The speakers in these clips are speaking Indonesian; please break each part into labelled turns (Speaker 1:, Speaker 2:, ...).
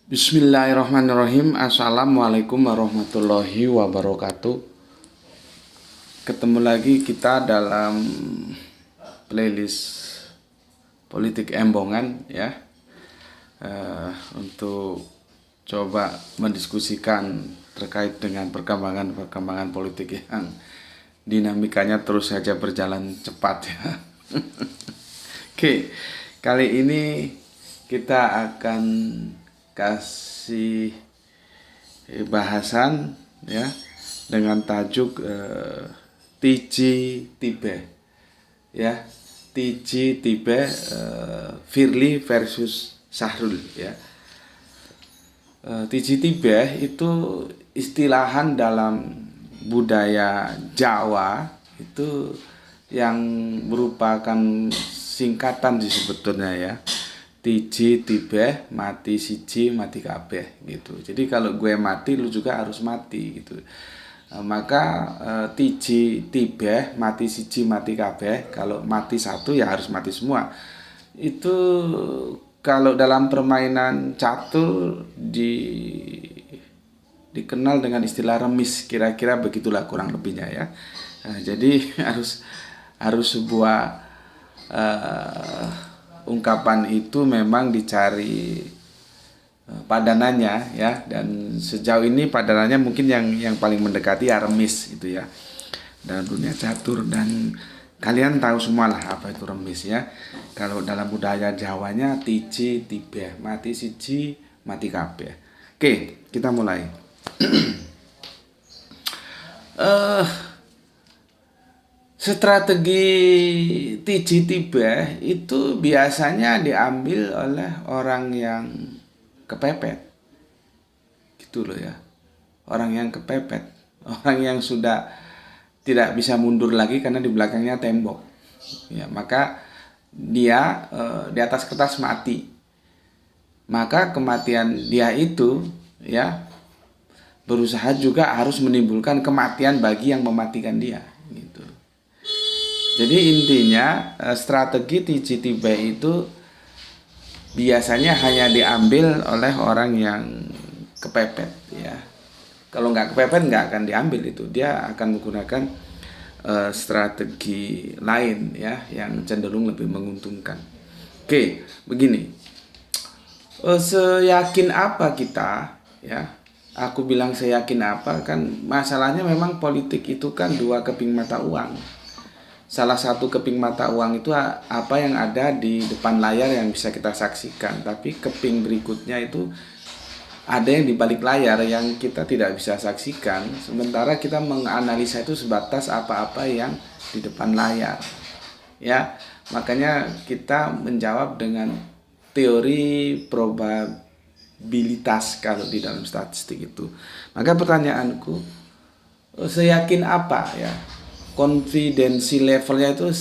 Speaker 1: Bismillahirrahmanirrahim. Assalamualaikum warahmatullahi wabarakatuh. Ketemu lagi kita dalam playlist politik embongan ya, untuk coba mendiskusikan terkait dengan perkembangan politik yang dinamikanya terus saja berjalan cepat ya. Oke, kali ini kita akan kasih bahasan ya dengan tajuk Tiji Tibe ya, Tiji Tibe, Firly versus Sahrul ya. Tiji Tibe itu istilahan dalam budaya Jawa itu yang merupakan singkatan sih sebetulnya ya. Tiji tibeh, mati siji mati kabeh gitu. Jadi kalau gue mati lu juga harus mati gitu. Maka tiji tibeh, mati siji mati kabeh. Kalau mati satu ya harus mati semua. Itu kalau dalam permainan catur dikenal dengan istilah remis, kira-kira begitulah kurang lebihnya ya. Jadi harus sebuah ungkapan itu memang dicari padanannya ya, dan sejauh ini padanannya mungkin yang paling mendekati ya remis itu ya dalam dunia catur. Dan kalian tahu semua lah apa itu remis ya. Kalau dalam budaya Jawanya tiji tibeh, mati siji mati kabeh. Oke, kita mulai. Strategi tiji tibeh itu biasanya diambil oleh orang yang kepepet gitu loh ya. Orang yang kepepet, orang yang sudah tidak bisa mundur lagi karena di belakangnya tembok ya, maka dia di atas kertas mati. Maka kematian dia itu ya berusaha juga harus menimbulkan kematian bagi yang mematikan dia gitu. Jadi intinya strategi tiji tibe itu biasanya hanya diambil oleh orang yang kepepet ya. Kalau nggak kepepet nggak akan diambil itu. Dia akan menggunakan strategi lain ya yang cenderung lebih menguntungkan. Oke, begini. Seyakin apa kita ya? Aku bilang seyakin apa, kan masalahnya memang politik itu kan dua keping mata uang. Salah satu keping mata uang itu apa yang ada di depan layar yang bisa kita saksikan, tapi keping berikutnya itu ada yang di balik layar yang kita tidak bisa saksikan, sementara kita menganalisa itu sebatas apa-apa yang di depan layar ya. Makanya kita menjawab dengan teori probabilitas kalau di dalam statistik itu. Maka pertanyaanku, seyakin apa ya, konfidensi levelnya itu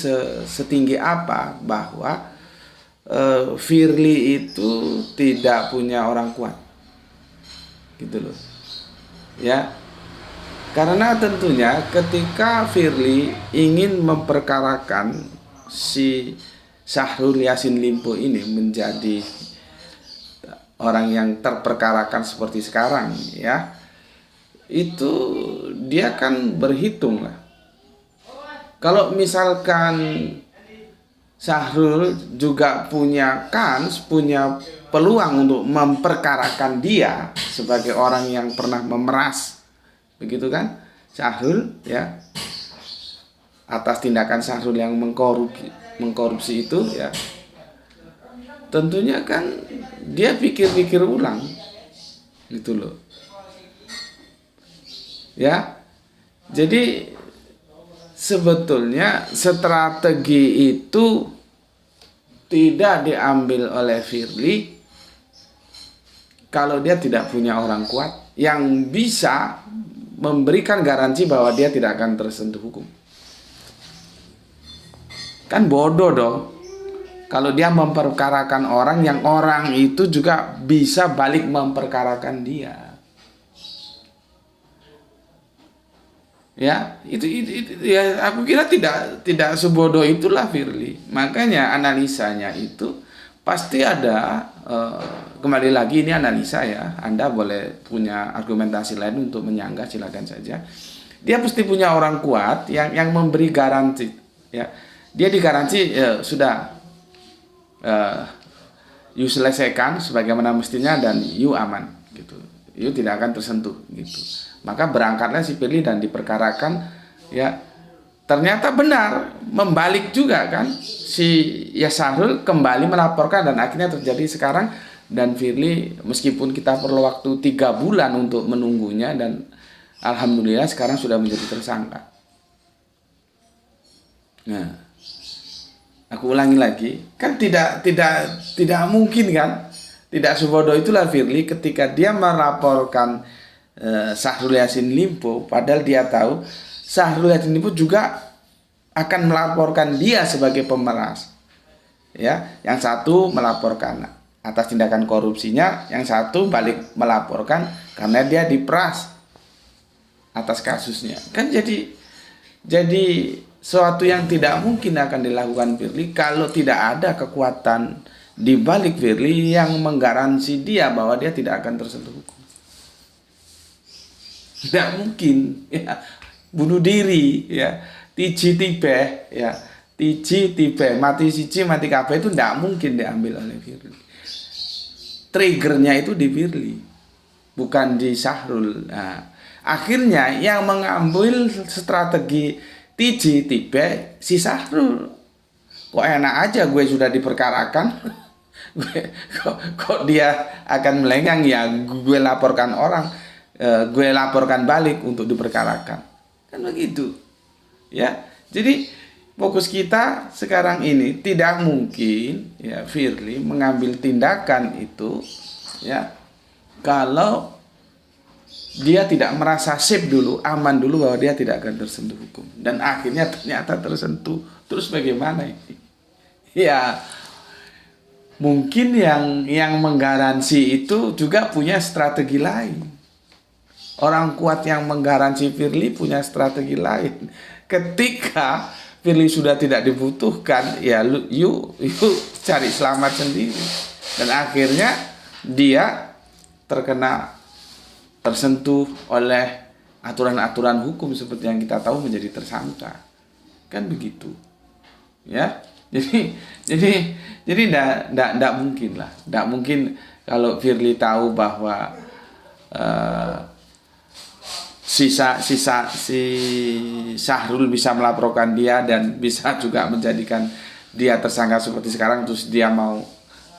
Speaker 1: setinggi apa bahwa Firly itu tidak punya orang kuat gitu loh ya. Karena tentunya ketika Firly ingin memperkarakan si Syahrul Yassin Limpo ini menjadi orang yang terperkarakan seperti sekarang ya, itu dia kan berhitung lah. Kalau misalkan Syahrul juga punya kans, punya peluang untuk memperkarakan dia sebagai orang yang pernah memeras, begitu kan, Syahrul ya, atas tindakan Syahrul yang mengkorupsi itu ya, tentunya kan dia pikir-pikir ulang gitu loh ya. Jadi sebetulnya strategi itu tidak diambil oleh Firly kalau dia tidak punya orang kuat yang bisa memberikan garansi bahwa dia tidak akan tersentuh hukum. Kan bodoh dong kalau dia memperkarakan orang yang orang itu juga bisa balik memperkarakan dia. Ya, itu ya, aku kira tidak sebodoh itulah Firly. Makanya analisanya itu pasti ada kembali lagi ini analisa ya, Anda boleh punya argumentasi lain untuk menyanggah, silakan saja. Dia pasti punya orang kuat yang memberi garansi ya. Dia digaransi sudah you selesaikan sebagaimana mestinya dan you aman gitu. You tidak akan tersentuh gitu. Maka berangkatlah si Firly dan diperkarakan ya. Ternyata benar, membalik juga kan, si Syahrul kembali melaporkan dan akhirnya terjadi sekarang. Dan Firly meskipun kita perlu waktu 3 bulan untuk menunggunya, dan alhamdulillah sekarang sudah menjadi tersangka. Nah, aku ulangi lagi, kan tidak mungkin kan, tidak sebodoh itulah Firly ketika dia melaporkan Syahrul Yassin Limpo, padahal dia tahu Syahrul Yassin Limpo juga akan melaporkan dia sebagai pemeras. Ya, yang satu melaporkan atas tindakan korupsinya, yang satu balik melaporkan karena dia diperas atas kasusnya. Kan jadi suatu yang tidak mungkin akan dilakukan Firly kalau tidak ada kekuatan di balik Firly yang menggaransi dia bahwa dia tidak akan tersentuh hukum. Tidak mungkin ya. Bunuh diri ya, tiji tibe ya, tiji tibe, mati siji mati kabeh itu tidak mungkin diambil oleh Firly. Triggernya itu di Firly, bukan di Syahrul. Nah, akhirnya yang mengambil strategi tiji tibe si Syahrul. Kok enak aja gue sudah diperkarakan, kok dia akan melenggang ya, gue laporkan orang, gue laporkan balik untuk diperkarakan, kan begitu ya. Jadi fokus kita sekarang ini tidak mungkin ya Firly mengambil tindakan itu ya kalau dia tidak merasa safe dulu, aman dulu bahwa dia tidak akan tersentuh hukum, dan akhirnya ternyata tersentuh. Terus bagaimana ini? Ya mungkin yang menggaransi itu juga punya strategi lain. Orang kuat yang menggaransi Firly punya strategi lain. Ketika Firly sudah tidak dibutuhkan, ya you cari selamat sendiri. Dan akhirnya dia tersentuh oleh aturan-aturan hukum seperti yang kita tahu, menjadi tersangka. Kan begitu. Ya. Jadi enggak mungkin lah. Enggak mungkin kalau Firly tahu bahwa si Syahrul bisa melaporkan dia dan bisa juga menjadikan dia tersangka seperti sekarang, terus dia mau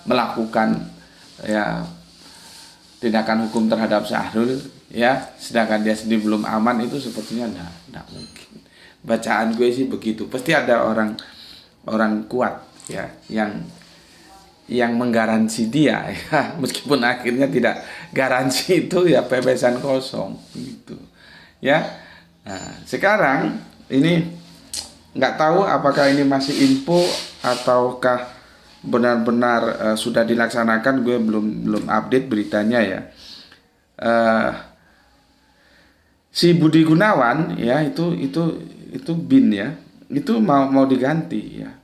Speaker 1: melakukan ya tindakan hukum terhadap Syahrul ya, sedangkan dia sendiri belum aman, itu sepertinya enggak mungkin. Bacaan gue sih begitu. Pasti ada orang kuat ya yang menggaransi dia ya, meskipun akhirnya tidak garansi itu ya pepesan kosong gitu. Ya, nah, sekarang ini nggak tahu apakah ini masih info ataukah benar-benar sudah dilaksanakan. Gue belum update beritanya ya. Si Budi Gunawan ya itu bin ya, itu mau diganti ya,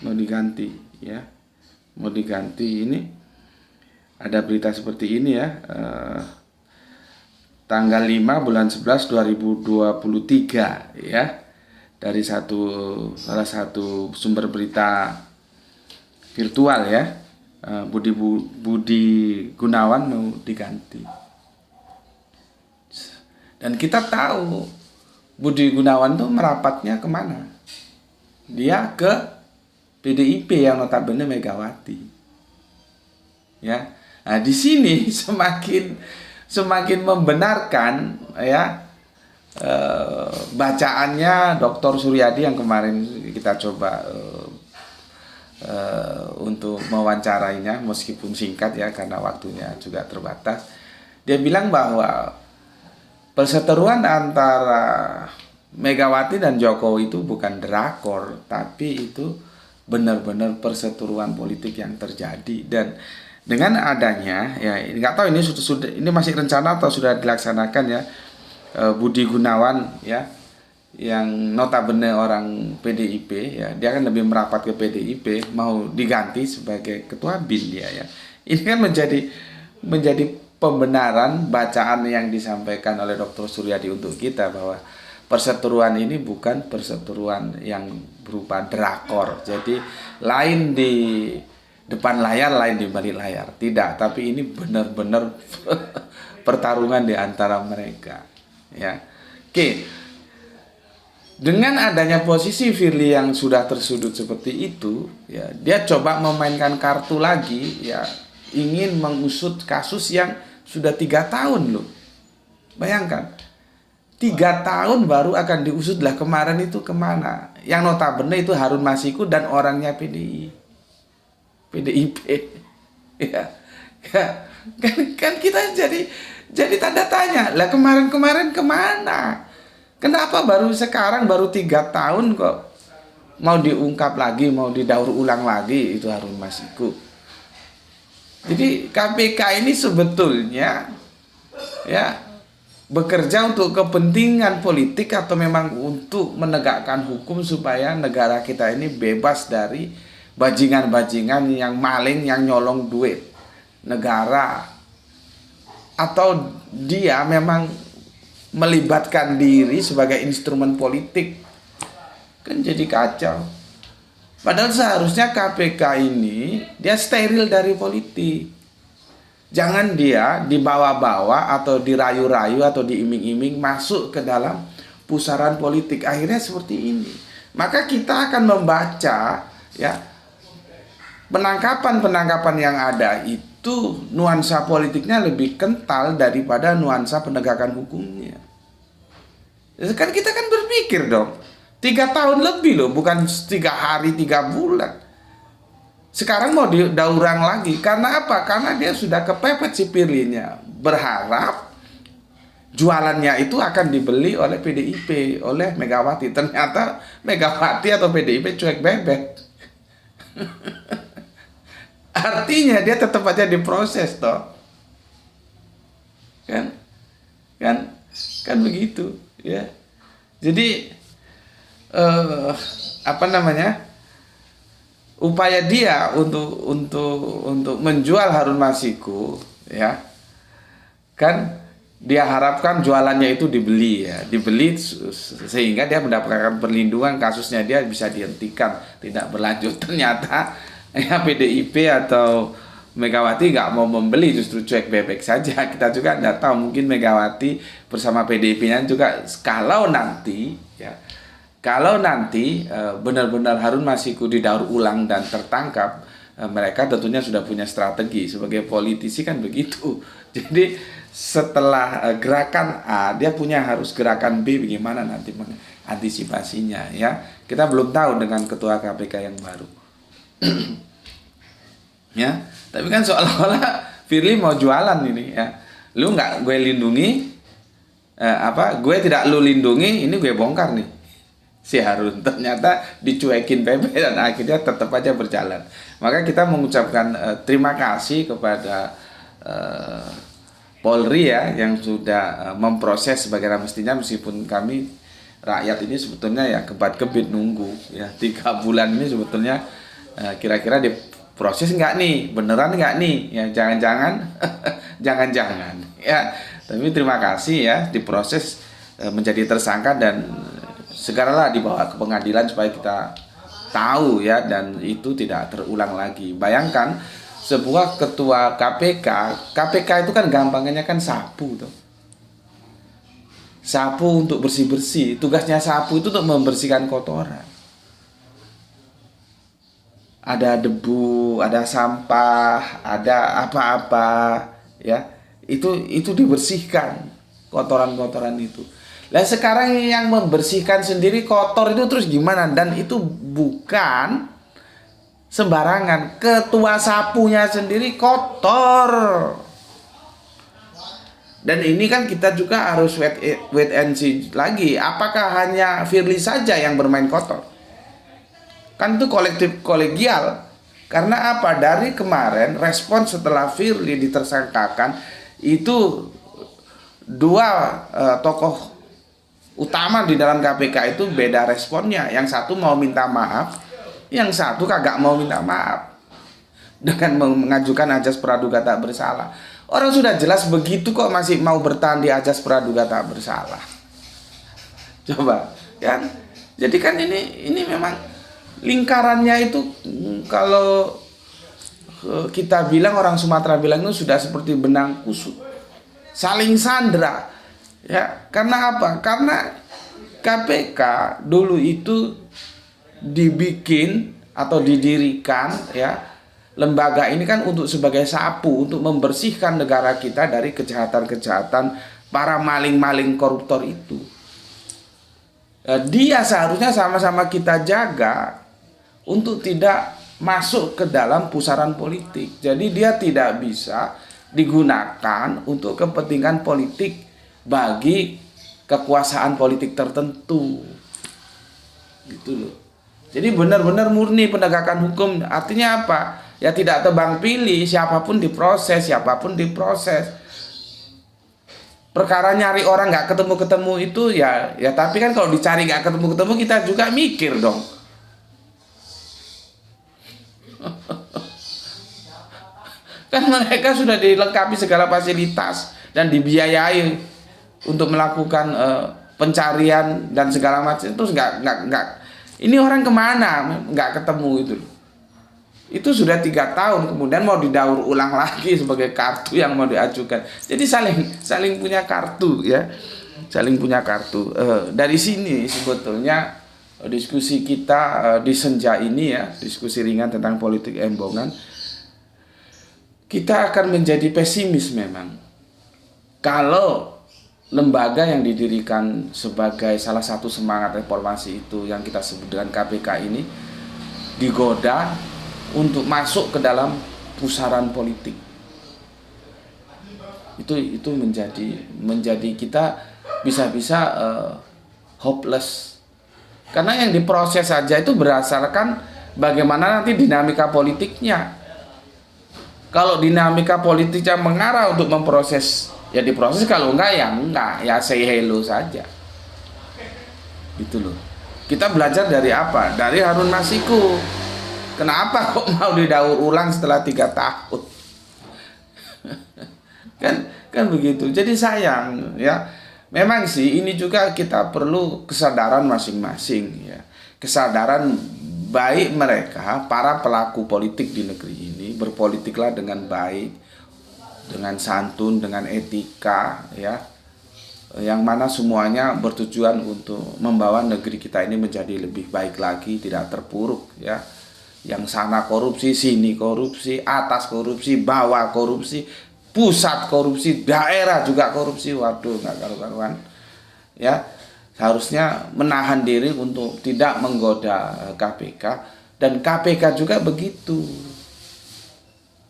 Speaker 1: mau diganti ini. Ada berita seperti ini ya. Tanggal 5 bulan 11 2023 ya, dari salah satu sumber berita virtual ya, Budi Gunawan mau diganti. Dan kita tahu Budi Gunawan tuh merapatnya kemana? Dia ke PDIP yang notabene Megawati ya. Nah di sini semakin membenarkan ya bacaannya Dr. Suryadi yang kemarin kita coba untuk mewawancarainya, meskipun singkat ya karena waktunya juga terbatas. Dia bilang bahwa perseteruan antara Megawati dan Jokowi itu bukan drakor, tapi itu benar-benar perseteruan politik yang terjadi. Dan dengan adanya ya, nggak tahu ini sudah ini masih rencana atau sudah dilaksanakan ya, Budi Gunawan ya yang notabene orang PDIP ya, dia kan lebih merapat ke PDIP, mau diganti sebagai ketua BIN dia ya. Ini kan menjadi pembenaran bacaan yang disampaikan oleh Dr. Suryadi untuk kita bahwa perseteruan ini bukan perseteruan yang berupa drakor. Jadi lain di depan layar, lain di balik layar. Tidak, tapi ini benar-benar pertarungan di antara mereka. Ya. Oke. Dengan adanya posisi Firly yang sudah tersudut seperti itu, ya, dia coba memainkan kartu lagi, ya, ingin mengusut kasus yang sudah 3 tahun loh. Bayangkan, 3 tahun baru akan diusut lah. Kemarin itu kemana? Yang notabene itu Harun Masiku dan orangnya PDIP. Ya, kan kita jadi tanda tanya lah, kemarin kemana? Kenapa baru sekarang, baru 3 tahun kok mau diungkap lagi, mau didaur ulang lagi itu Harun Masiku. Jadi KPK ini sebetulnya ya bekerja untuk kepentingan politik atau memang untuk menegakkan hukum supaya negara kita ini bebas dari bajingan-bajingan yang maling, yang nyolong duit negara, atau dia memang melibatkan diri sebagai instrumen politik. Kan jadi kacau. Padahal seharusnya KPK ini dia steril dari politik. Jangan dia dibawa-bawa atau dirayu-rayu atau diiming-iming masuk ke dalam pusaran politik. Akhirnya seperti ini. Maka kita akan membaca ya penangkapan yang ada itu nuansa politiknya lebih kental daripada nuansa penegakan hukumnya. Kan kita kan berpikir dong, 3 tahun lebih loh, bukan 3 hari 3 bulan. Sekarang mau didaurang lagi. Karena apa? Karena dia sudah kepepet si Firly-nya. Berharap jualannya itu akan dibeli oleh PDIP, oleh Megawati. Ternyata Megawati atau PDIP cuek bebek. Artinya dia tetap aja diproses toh. Kan begitu ya. Jadi upaya dia untuk menjual Harun Masiku ya, kan dia harapkan jualannya itu dibeli sehingga dia mendapatkan perlindungan, kasusnya dia bisa dihentikan, tidak berlanjut. Ternyata ya PDIP atau Megawati nggak mau membeli, justru cuek bebek saja. Kita juga nggak tahu, mungkin Megawati bersama PDIP-nya juga kalau nanti benar-benar Harun Masiku didaur ulang dan tertangkap, mereka tentunya sudah punya strategi. Sebagai politisi kan begitu. Jadi setelah gerakan A, dia harus gerakan B, bagaimana nanti mengantisipasinya ya. Kita belum tahu dengan ketua KPK yang baru. Ya, tapi kan seolah-olah Firly mau jualan ini ya. Lu nggak gue lindungi, gue tidak lu lindungi, ini gue bongkar nih si Harun. Ternyata dicuekin PP dan akhirnya tetap aja berjalan. Maka kita mengucapkan terima kasih kepada Polri ya, yang sudah memproses sebagaimana mestinya, meskipun kami rakyat ini sebetulnya ya kebat-kebit nunggu ya 3 bulan ini sebetulnya kira-kira diproses nggak nih, beneran nggak nih ya, jangan-jangan jangan-jangan ya. Tapi terima kasih ya, diproses menjadi tersangka dan segeralah dibawa ke pengadilan supaya kita tahu ya, dan itu tidak terulang lagi. Bayangkan sebuah ketua KPK itu kan gampangnya kan sapu tuh. Sapu untuk bersih-bersih, tugasnya sapu itu untuk membersihkan kotoran. Ada debu, ada sampah, ada apa-apa ya, itu dibersihkan kotoran-kotoran itu. Lah sekarang yang membersihkan sendiri kotor itu terus gimana? Dan itu bukan sembarangan, ketua sapunya sendiri kotor. Dan ini kan kita juga harus wait and see lagi, apakah hanya Firly saja yang bermain kotor? Kan itu kolektif kolegial. Karena apa? Dari kemarin respon setelah Firly ditersangkakan itu 2 tokoh utama di dalam KPK itu beda responnya. Yang satu mau minta maaf, yang satu kagak mau minta maaf dengan mengajukan ajas praduga tak bersalah. Orang sudah jelas begitu kok masih mau bertahan di ajas praduga tak bersalah. Coba kan? Jadi kan ini memang lingkarannya itu, kalau kita bilang, orang Sumatera bilang itu sudah seperti benang kusut, saling sandra. Ya, karena apa? Karena KPK dulu itu dibikin atau didirikan, ya, lembaga ini kan untuk sebagai sapu, untuk membersihkan negara kita dari kejahatan-kejahatan para maling-maling koruptor itu. Dia seharusnya sama-sama kita jaga untuk tidak masuk ke dalam pusaran politik. Jadi dia tidak bisa digunakan untuk kepentingan politik bagi kekuasaan politik tertentu, gitu loh. Jadi benar-benar murni penegakan hukum. Artinya apa? Ya tidak tebang pilih, siapapun diproses, siapapun diproses. Perkara nyari orang nggak ketemu-ketemu itu ya tapi kan kalau dicari nggak ketemu-ketemu, kita juga mikir dong. Kan mereka sudah dilengkapi segala fasilitas dan dibiayai untuk melakukan pencarian dan segala macam. Terus nggak ini orang kemana nggak ketemu itu sudah 3 tahun, kemudian mau didaur ulang lagi sebagai kartu yang mau diajukan. Jadi saling punya kartu, ya, saling punya kartu. Dari sini sebetulnya diskusi kita di senja ini, ya, diskusi ringan tentang politik embongan, kita akan menjadi pesimis memang kalau lembaga yang didirikan sebagai salah satu semangat reformasi itu yang kita sebut dengan KPK ini digoda untuk masuk ke dalam pusaran politik. Itu menjadi kita bisa-bisa hopeless. Karena yang diproses saja itu berdasarkan bagaimana nanti dinamika politiknya. Kalau dinamika politiknya mengarah untuk memproses, ya diproses, kalau enggak ya say hello saja. Gitu loh. Kita belajar dari apa? Dari Harun Masiku. Kenapa kok mau didaur ulang setelah 3 tahun? kan begitu. Jadi sayang, ya. Memang sih ini juga kita perlu kesadaran masing-masing, ya. Kesadaran baik mereka, para pelaku politik di negeri ini, berpolitiklah dengan baik, dengan santun, dengan etika, ya, yang mana semuanya bertujuan untuk membawa negeri kita ini menjadi lebih baik lagi, tidak terpuruk, ya. Yang sana korupsi, sini korupsi, atas korupsi, bawah korupsi, pusat korupsi, daerah juga korupsi. Waduh, nggak karu-karuan, ya. Seharusnya menahan diri untuk tidak menggoda KPK, dan KPK juga begitu.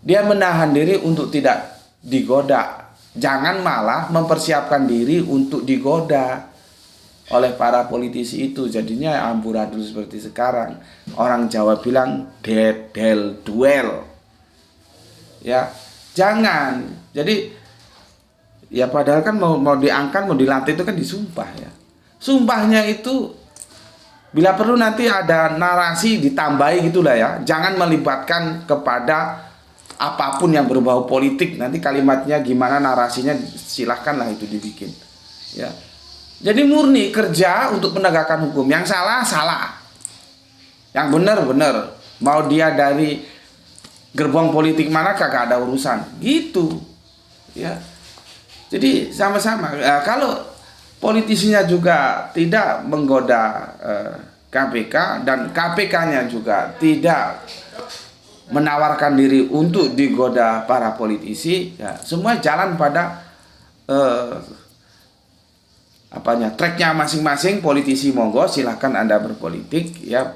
Speaker 1: Dia menahan diri untuk tidak digoda. Jangan malah mempersiapkan diri untuk digoda oleh para politisi itu. Jadinya amburadul seperti sekarang. Orang Jawa bilang dedel duel. Ya, jangan. Jadi ya padahal kan mau diangkat, mau dilantik itu kan disumpah, ya. Sumpahnya itu bila perlu nanti ada narasi ditambahi gitulah, ya. Jangan melibatkan kepada apapun yang berbau politik. Nanti kalimatnya gimana, narasinya silahkanlah itu dibikin, ya. Jadi murni kerja untuk penegakan hukum. Yang salah salah, yang benar benar. Mau dia dari gerbong politik mana kagak ada urusan, gitu, ya. Jadi sama-sama. Kalau politisinya juga tidak menggoda KPK dan KPK-nya juga tidak menawarkan diri untuk digoda para politisi, ya, semua jalan pada tracknya masing-masing. Politisi monggo silahkan Anda berpolitik, ya.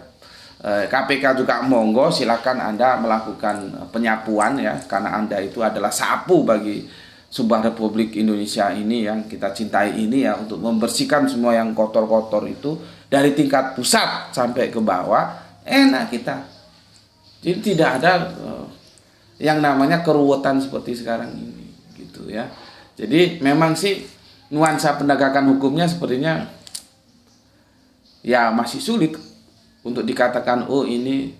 Speaker 1: KPK juga monggo silahkan Anda melakukan penyapuan, ya, karena Anda itu adalah sapu bagi sebuah Republik Indonesia ini yang kita cintai ini, ya, untuk membersihkan semua yang kotor-kotor itu dari tingkat pusat sampai ke bawah. Enak kita. Jadi tidak ada yang namanya keruwetan seperti sekarang ini, gitu, ya. Jadi memang sih nuansa penegakan hukumnya sepertinya ya masih sulit untuk dikatakan oh ini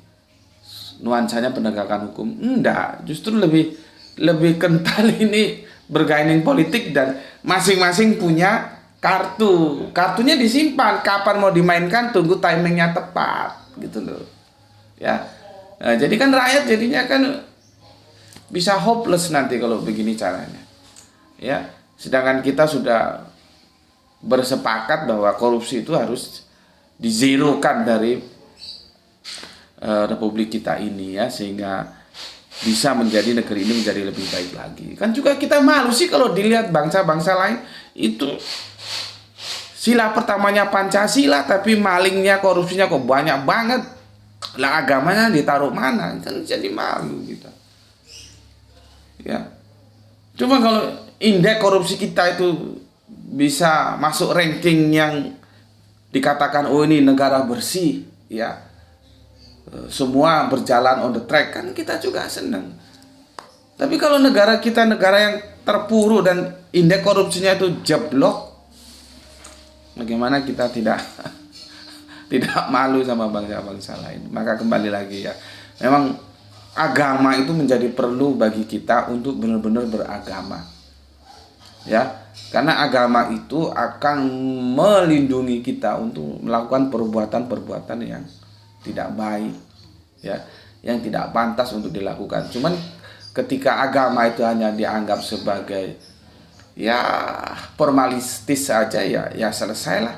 Speaker 1: nuansanya penegakan hukum. Enggak, justru lebih kental ini bergaining politik dan masing-masing punya kartu. Kartunya disimpan, kapan mau dimainkan tunggu timingnya tepat gitu loh. Ya. Nah, jadi kan rakyat jadinya kan bisa hopeless nanti kalau begini caranya. Ya, sedangkan kita sudah bersepakat bahwa korupsi itu harus dizerokan dari republik kita ini ya, sehingga bisa menjadi negeri ini menjadi lebih baik lagi. Kan juga kita malu sih kalau dilihat bangsa-bangsa lain itu sila pertamanya Pancasila tapi malingnya korupsinya kok banyak banget. Lah agamanya ditaruh mana? Kan jadi malu kita. Ya. Cuma kalau indeks korupsi kita itu bisa masuk ranking yang dikatakan oh ini negara bersih ya, semua berjalan on the track, kan kita juga senang. Tapi kalau negara kita negara yang terpuruk dan indeks korupsinya itu jeblok, bagaimana kita tidak malu sama bangsa-bangsa lain? Maka kembali lagi ya, memang agama itu menjadi perlu bagi kita untuk benar-benar beragama ya, karena agama itu akan melindungi kita untuk melakukan perbuatan-perbuatan yang tidak baik ya, yang tidak pantas untuk dilakukan. Cuman ketika agama itu hanya dianggap sebagai ya formalistis saja, ya selesailah,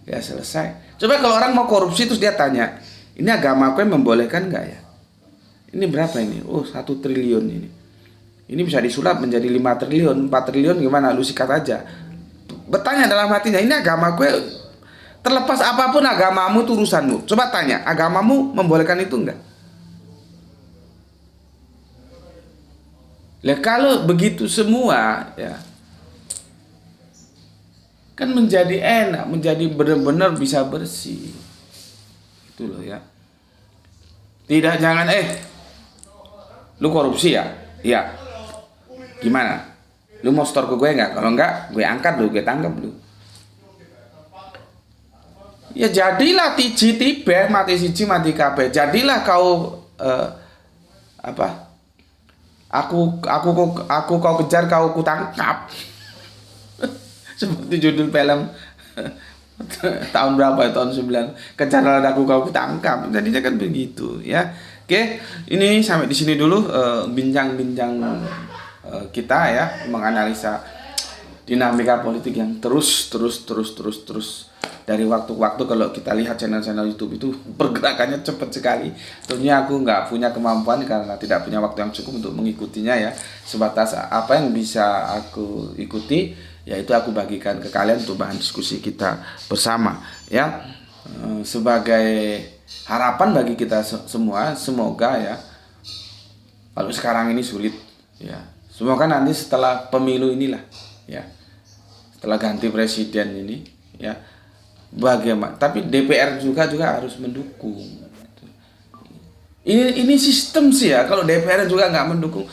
Speaker 1: ya selesai. Coba kalau orang mau korupsi terus dia tanya, ini agama aku yang membolehkan nggak ya? Ini berapa ini? Oh 1 triliun ini. Ini bisa disulap menjadi 5 triliun, 4 triliun, gimana? Lu sikat aja. Bertanya dalam hatinya, ini agama gue, terlepas apapun agamamu itu urusanmu. Coba tanya, agamamu membolehkan itu enggak? Lah kalau begitu semua ya, kan menjadi enak, menjadi benar-benar bisa bersih. Itu loh ya. Tidak, jangan lu korupsi ya? Iya. Gimana? Lu mau store ke gue nggak? Kalau nggak, gue angkat lu, gue tangkap lu. Ya jadilah tiji tibe, mati siji mati kabeh. Jadilah kau apa? Aku kau kejar, kau kutangkap. Seperti judul film tahun berapa ya? Tahun 9. Kejarlah aku kau kutangkap. Jadinya kan begitu ya. Oke, ini sampai di sini dulu bincang-bincang kita ya, menganalisa dinamika politik yang terus dari waktu ke waktu. Kalau kita lihat channel-channel YouTube itu pergerakannya cepat sekali. Tentunya aku nggak punya kemampuan karena tidak punya waktu yang cukup untuk mengikutinya ya. Sebatas apa yang bisa aku ikuti, yaitu aku bagikan ke kalian untuk bahan diskusi kita bersama ya. Sebagai harapan bagi kita semua, semoga ya, kalau sekarang ini sulit ya, semoga nanti setelah pemilu inilah ya, setelah ganti presiden ini ya, bagaimana, tapi DPR juga harus mendukung. Ini sistem sih ya, kalau DPR juga nggak mendukung.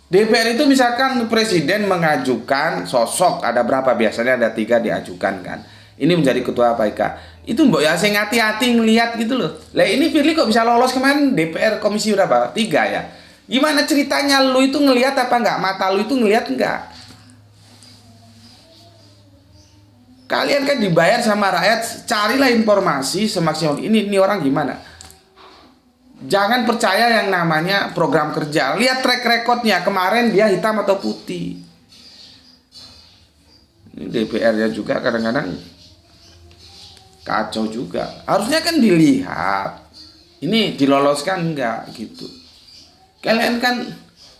Speaker 1: DPR itu misalkan presiden mengajukan sosok, ada berapa, biasanya ada 3 diajukan kan, ini menjadi ketua PK. Itu mbok ya sing hati-hati ngelihat gitu loh. Lah ini Firly kok bisa lolos kemarin DPR komisi berapa? 3 ya. Gimana ceritanya, lu itu ngelihat apa enggak? Mata lu itu ngelihat enggak? Kalian kan dibayar sama rakyat, carilah informasi semaksimal ini orang gimana. Jangan percaya yang namanya program kerja. Lihat track recordnya, kemarin dia hitam atau putih. Ini DPR-nya juga kadang-kadang kacau juga. Harusnya kan dilihat ini diloloskan enggak gitu. Kalian kan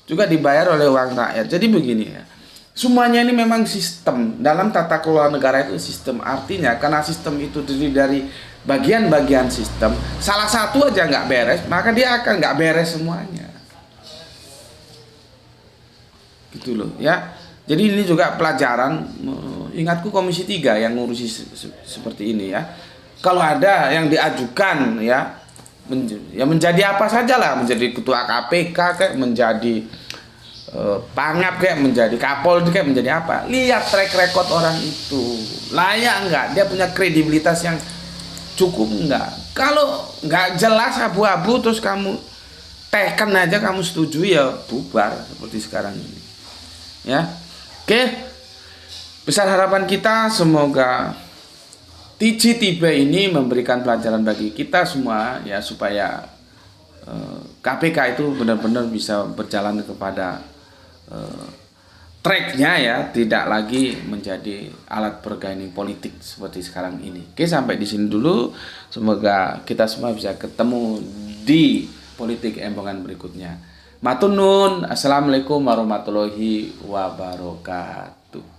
Speaker 1: juga dibayar oleh uang rakyat. Jadi begini ya, semuanya ini memang sistem. Dalam tata kelola negara itu sistem. Artinya karena sistem itu terdiri dari bagian-bagian sistem, salah satu aja nggak beres, maka dia akan nggak beres semuanya. Gitu loh ya. Jadi ini juga pelajaran. Ingatku Komisi 3 yang ngurusi seperti ini ya. Kalau ada yang diajukan ya, menjadi apa saja lah, menjadi ketua KPK kayak menjadi Pangap kayak menjadi Kapolri kayak menjadi apa? Lihat track record orang itu, layak nggak? Dia punya kredibilitas yang cukup nggak? Kalau nggak jelas abu-abu terus kamu teken aja kamu setuju ya bubar seperti sekarang ini. Ya, oke. Besar harapan kita semoga Tiji Tibe ini memberikan pelajaran bagi kita semua ya supaya KPK itu benar-benar bisa berjalan kepada tracknya ya, tidak lagi menjadi alat bergaining politik seperti sekarang ini. Oke, sampai di sini dulu. Semoga kita semua bisa ketemu di politik embongan berikutnya. Matur nuwun. Assalamualaikum warahmatullahi wabarakatuh.